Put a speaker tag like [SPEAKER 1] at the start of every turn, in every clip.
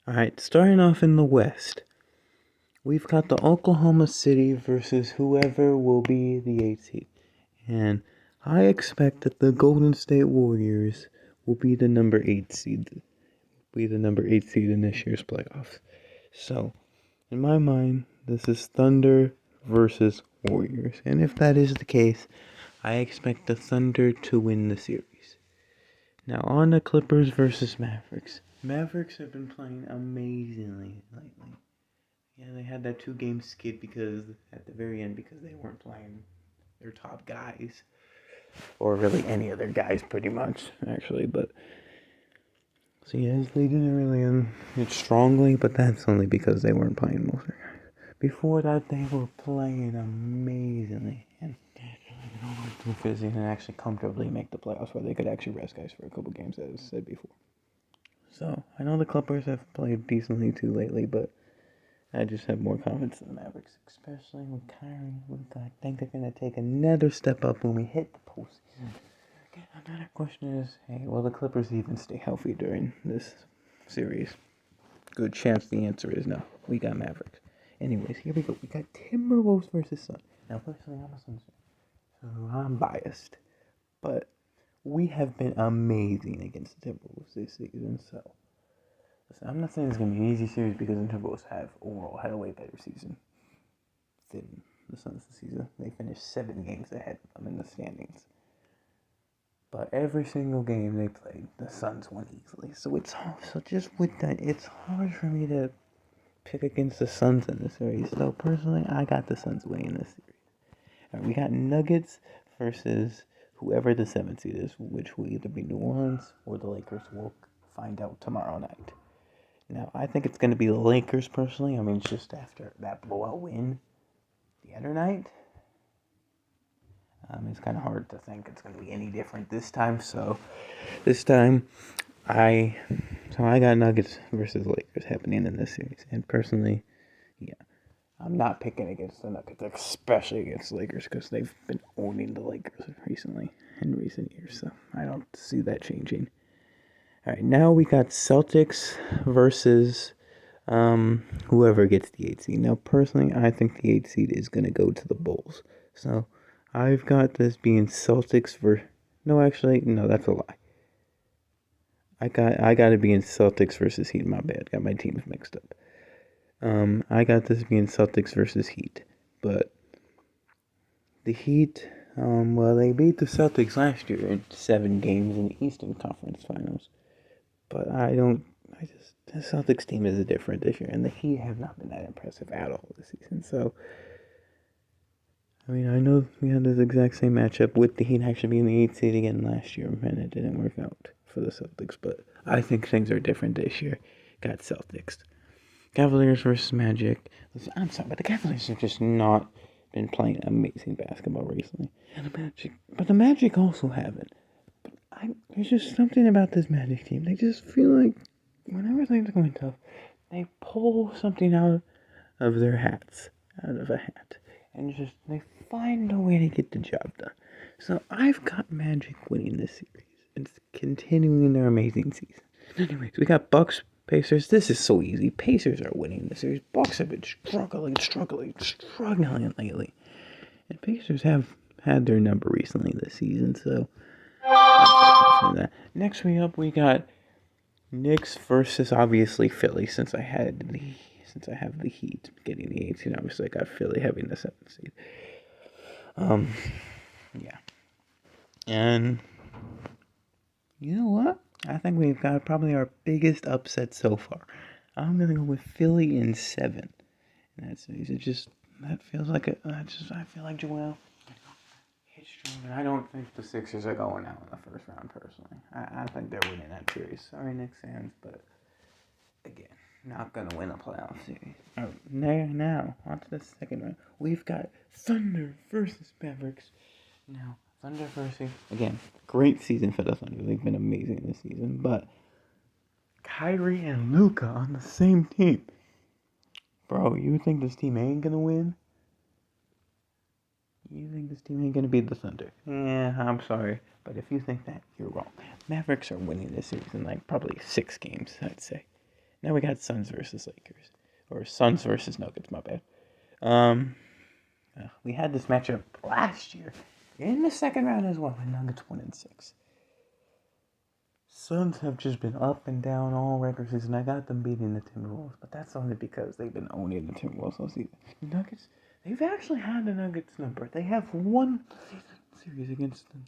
[SPEAKER 1] Alright, starting off in the West, we've got the Oklahoma City versus whoever will be the 8th seed. And I expect that the Golden State Warriors will be the number 8 seed. Be the number 8 seed in this year's playoffs. So, in my mind, this is Thunder versus Warriors. And if that is the case, I expect the Thunder to win the series. Now, on the Clippers versus Mavericks. Mavericks have been playing amazingly lately. Yeah, they had that 2 game skid because at the very end because they weren't playing their top guys. Or really any other guys pretty much, actually, but so yes, they didn't really end it strongly, but that's only because they weren't playing most of their guys. Before that they were playing amazingly and and actually comfortably make the playoffs where they could actually rest guys for a couple games, as I said before. So I know the Clippers have played decently too lately, but I just have more confidence in the Mavericks, especially with Kyrie. I think they're going to take another step up when we hit the postseason. Okay, another question is, hey, will the Clippers even stay healthy during this series? Good chance the answer is no. We got Mavericks. Anyways, here we go. We got Timberwolves versus Suns. Now, personally, I'm a Suns fan, so I'm biased. But we have been amazing against the Timberwolves this season, so listen, I'm not saying it's going to be an easy series because the Timberwolves have overall had a way better season than the Suns this season. They finished 7 games ahead of them in the standings. But every single game they played, the Suns won easily. So just with that, it's hard for me to pick against the Suns in this series. So personally, I got the Suns winning this series. Right, we got Nuggets versus whoever the 7th seed is, which will either be New Orleans or the Lakers. We'll find out tomorrow night. Now, I think it's going to be the Lakers personally. I mean, just after that blowout win the other night. It's kind of hard to think it's going to be any different this time. So, this time, I got Nuggets versus Lakers happening in this series. And personally, yeah, I'm not picking against the Nuggets, especially against the Lakers, because they've been owning the Lakers recently, in recent years. So, I don't see that changing. All right, now we got Celtics versus whoever gets the 8th seed. Now, personally, I think the 8th seed is going to go to the Bulls. So, I've got this being Celtics for. No, actually, no, that's a lie. I got it being Celtics versus Heat. My bad, got my teams mixed up. I got this being Celtics versus Heat, but the Heat, well, they beat the Celtics last year in 7 games in the Eastern Conference Finals. But the Celtics team is different this year, and the Heat have not been that impressive at all this season. So, I mean, I know we had this exact same matchup with the Heat actually being the 8th seed again last year, and it didn't work out for the Celtics. But I think things are different this year. Got Celtics. Cavaliers versus Magic. Listen, I'm sorry, but the Cavaliers have just not been playing amazing basketball recently. But the Magic also haven't. There's just something about this Magic team. They just feel like whenever things are going tough, they pull something out of their hats, out of a hat, and just they find a way to get the job done. So I've got Magic winning this series. It's continuing their amazing season. Anyways, we got Bucks, Pacers. This is so easy. Pacers are winning the series. Bucks have been struggling lately. And Pacers have had their number recently this season, so that. Next we got Knicks versus obviously Philly, since I have the Heat getting the 18. Obviously, I got Philly having the 7th seed. Yeah, and you know what? I think we've got probably our biggest upset so far. I'm gonna go with Philly in 7. And that series, that feels like I feel like Joel. I don't think the Sixers are going out in the first round, personally. I think they're winning that series. Sorry, Knicks fans, but again, not going to win a playoff series. Oh, now, on to the second round. We've got Thunder versus Mavericks. Now, Thunder versus, again, great season for the Thunder. They've been amazing this season, but Kyrie and Luka on the same team. Bro, you think this team ain't going to win? You think this team ain't going to beat the Thunder? Yeah, I'm sorry. But if you think that, you're wrong. Mavericks are winning this series in like probably 6 games, I'd say. Now we got Suns versus Lakers. Or Suns versus Nuggets, my bad. We had this matchup last year in the second round as well, and Nuggets won in 6. Suns have just been up and down all regular season. I got them beating the Timberwolves, but that's only because they've been owning the Timberwolves all season. Nuggets, they've actually had the Nuggets number. They have won series against them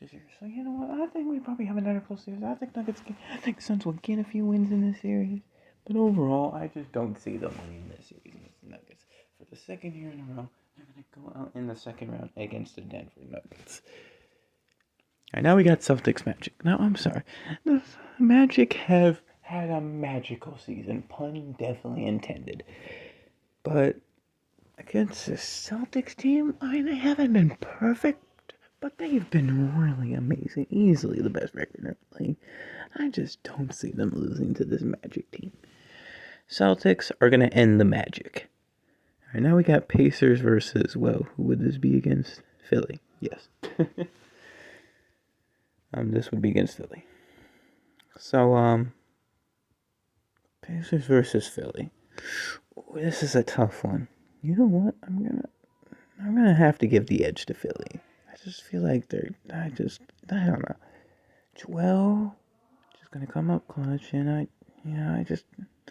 [SPEAKER 1] this year. So you know what? I think we probably have another close series. I think Suns will get a few wins in this series. But overall, I just don't see them winning this series against the Nuggets. For the second year in a row, they're going to go out in the second round against the Denver Nuggets. Alright, now we got Celtics Magic. Now, I'm sorry. The Magic have had a magical season. Pun definitely intended. But against the Celtics team, they haven't been perfect, but they've been really amazing. Easily the best record in the league. I just don't see them losing to this Magic team. Celtics are going to end the Magic. Alright, now we got Pacers versus, who would this be against? Philly. Yes. This would be against Philly. So, Pacers versus Philly. Ooh, this is a tough one. You know what? I'm gonna have to give the edge to Philly. I just feel like I don't know. Joel just gonna come up clutch, and I just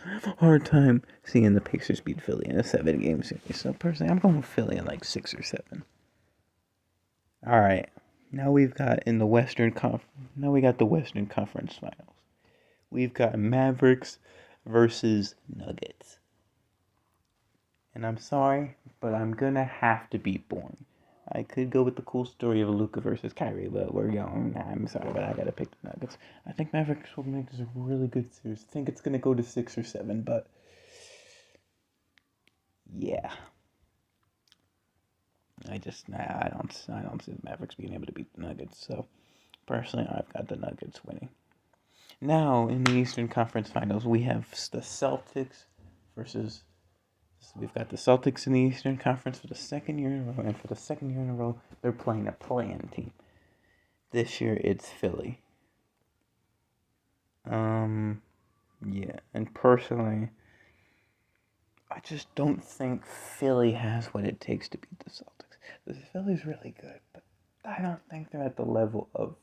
[SPEAKER 1] have a hard time seeing the Pacers beat Philly in a 7-game series. So personally, I'm going with Philly in like 6 or 7. All right. Now we've got the Western Conference Finals. We've got Mavericks versus Nuggets. And I'm sorry, but I'm gonna have to be boring. I could go with the cool story of Luka versus Kyrie, but I'm sorry, but I gotta pick the Nuggets. I think Mavericks will make this a really good series. I think it's gonna go to 6 or 7, but yeah. I don't see the Mavericks being able to beat the Nuggets. So personally, I've got the Nuggets winning. Now in the Eastern Conference Finals, we have the Celtics versus. We've got the Celtics in the Eastern Conference for the second year in a row, and for the second year in a row, they're playing a play-in team. This year, it's Philly. Yeah, and personally, I just don't think Philly has what it takes to beat the Celtics. Philly's really good, but I don't think they're at the level of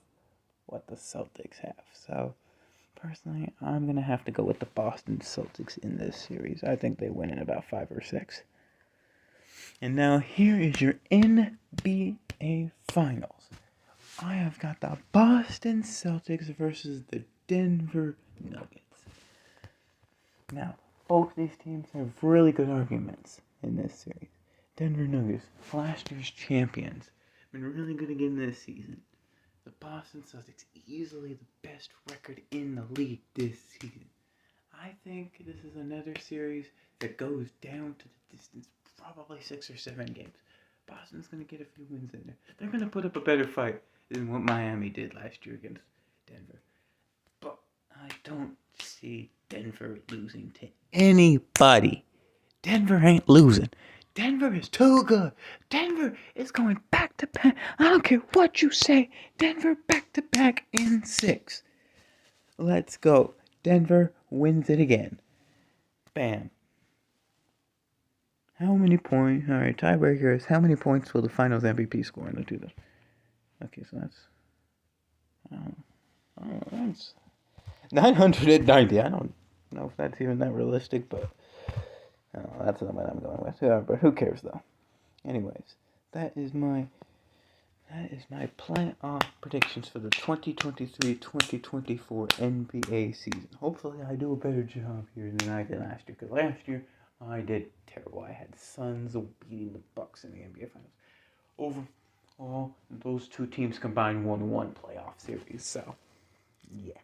[SPEAKER 1] what the Celtics have. So, personally, I'm going to have to go with the Boston Celtics in this series. I think they win in about 5 or 6. And now here is your NBA Finals. I have got the Boston Celtics versus the Denver Nuggets. Now, both these teams have really good arguments in this series. Denver Nuggets, last year's champions, been really good again this season. The Boston Celtics, easily the best record in the league this season. I think this is another series that goes down to the distance, probably 6 or 7 games. Boston's going to get a few wins in there. They're going to put up a better fight than what Miami did last year against Denver. But I don't see Denver losing to anybody. Denver ain't losing. Denver is too good. Denver is going back to back. I don't care what you say. Denver back to back in 6. Let's go. Denver wins it again. Bam. How many points? All right, tiebreaker is how many points will the Finals MVP score in the 2? Okay, so that's. That's 990. I don't know if that's even that realistic, but that's the one I'm going with. Yeah, but who cares though? Anyways, that is my playoff predictions for the 2023-2024 NBA season. Hopefully, I do a better job here than I did last year. Because last year I did terrible. I had Suns beating the Bucks in the NBA Finals. Overall, those two teams combined won one playoff series. So, yeah.